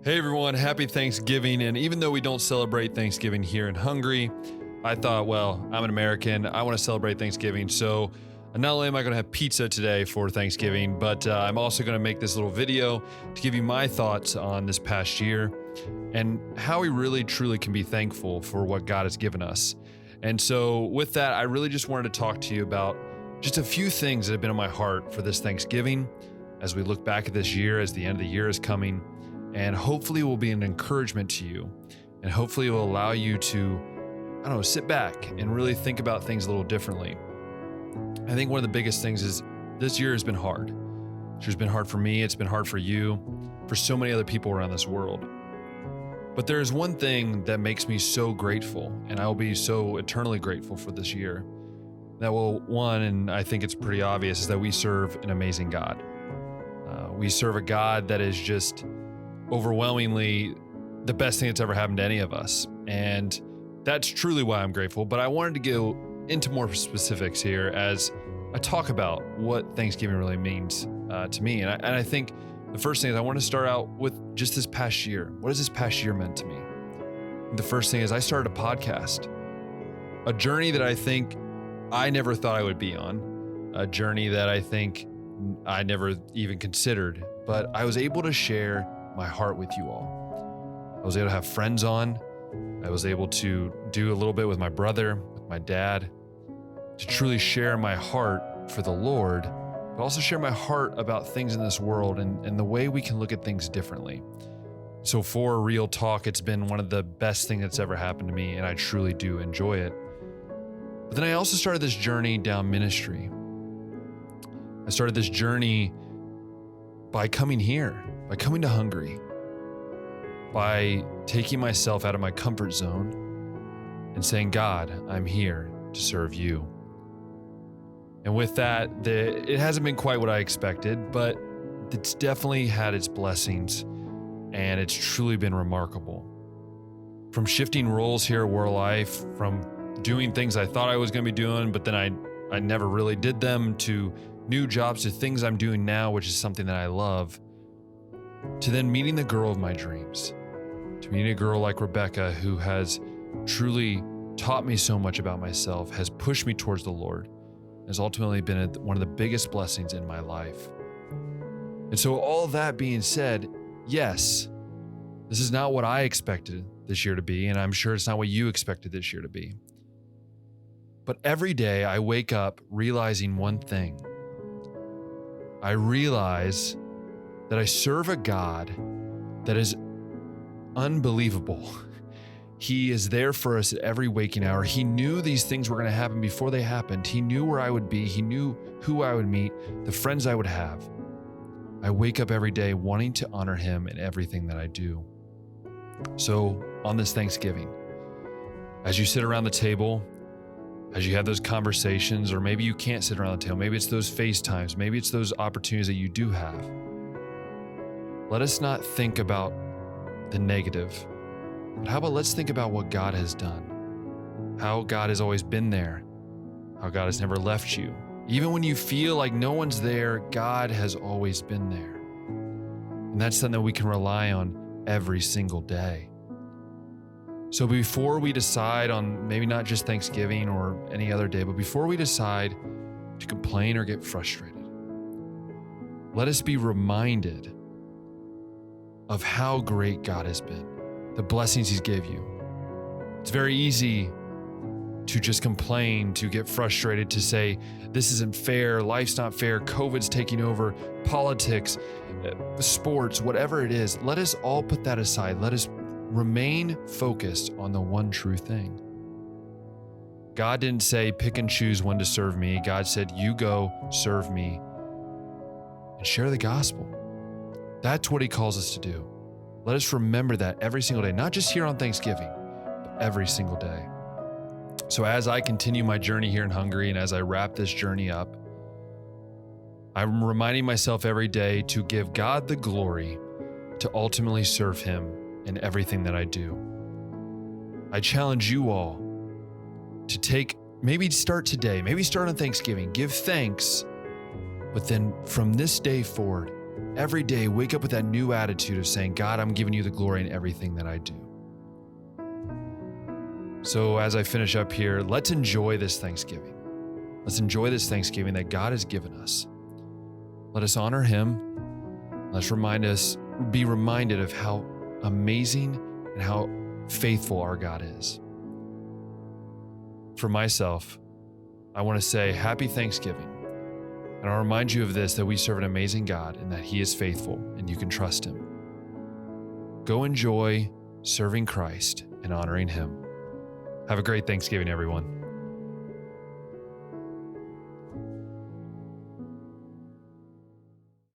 Hey everyone, happy Thanksgiving. And even though we don't celebrate Thanksgiving here in Hungary, I thought, well, I'm an American. I want to celebrate Thanksgiving. So not only am I going to have pizza today for Thanksgiving, but I'm also going to make this little video to give you my thoughts on this past year and how we really truly can be thankful for what God has given us. And so with that, I really just wanted to talk to you about just a few things that have been on my heart for this Thanksgiving as we look back at this year, as the end of the year is coming. And hopefully it will be an encouragement to you. And hopefully it will allow you to, sit back and really think about things a little differently. I think one of the biggest things is this year has been hard. This year's been hard for me. It's been hard for you, for so many other people around this world. But there's one thing that makes me so grateful, and I will be so eternally grateful for this year. And I think it's pretty obvious, is that we serve an amazing God. We serve a God that is just overwhelmingly the best thing that's ever happened to any of us. And that's truly why I'm grateful. But I wanted to go into more specifics here as I talk about what Thanksgiving really means to me. And I think the first thing is I want to start out with just this past year. What has this past year meant to me? The first thing is I started a podcast, a journey that I think I never thought I would be on, a journey that I think I never even considered, but I was able to share my heart with you all. I was able to have friends on. I was able to do a little bit with my brother, with my dad, to truly share my heart for the Lord, but also share my heart about things in this world and the way we can look at things differently. So for real talk, it's been one of the best things that's ever happened to me, and I truly do enjoy it. But then I also started this journey down ministry. I started this journey by coming here, by coming to Hungary, by taking myself out of my comfort zone and saying, God, I'm here to serve you. And with that, it hasn't been quite what I expected, but it's definitely had its blessings, and it's truly been remarkable. From shifting roles here at War Life, from doing things I thought I was going to be doing, but then I never really did them, to new jobs, to things I'm doing now, which is something that I love, to then meeting the girl of my dreams, to meeting a girl like Rebecca, who has truly taught me so much about myself, has pushed me towards the Lord, has ultimately been one of the biggest blessings in my life. And so all that being said, yes, this is not what I expected this year to be, and I'm sure it's not what you expected this year to be. But every day I wake up realizing one thing. I realize that I serve a God that is unbelievable. He is there for us at every waking hour. He knew these things were going to happen before they happened. He knew where I would be. He knew who I would meet, the friends I would have. I wake up every day wanting to honor him in everything that I do. So on this Thanksgiving, as you sit around the table, as you have those conversations, or maybe you can't sit around the table, maybe it's those FaceTimes, maybe it's those opportunities that you do have. Let us not think about the negative, but how about let's think about what God has done, how God has always been there, how God has never left you. Even when you feel like no one's there, God has always been there. And that's something that we can rely on every single day. So before we decide on maybe not just Thanksgiving or any other day, but before we decide to complain or get frustrated, let us be reminded of how great God has been, the blessings he's gave you. It's very easy to just complain, to get frustrated, to say, this isn't fair, life's not fair, COVID's taking over, politics, sports, whatever it is. Let us all put that aside. Let us remain focused on the one true thing. God didn't say, pick and choose when to serve me. God said, you go serve me and share the gospel. That's what he calls us to do. Let us remember that every single day, not just here on Thanksgiving, but every single day. So as I continue my journey here in Hungary, and as I wrap this journey up, I'm reminding myself every day to give God the glory, to ultimately serve him in everything that I do. I challenge you all to maybe start today, maybe start on Thanksgiving, give thanks, but then from this day forward, every day wake up with that new attitude of saying, God, I'm giving you the glory in everything that I do. So as I finish up here, let's enjoy this Thanksgiving. Let's enjoy this Thanksgiving that God has given us. Let us honor him. Let's be reminded of how amazing and how faithful our God is. For myself, I want to say happy Thanksgiving. And I'll remind you of this, that we serve an amazing God and that he is faithful and you can trust him. Go enjoy serving Christ and honoring him. Have a great Thanksgiving, everyone.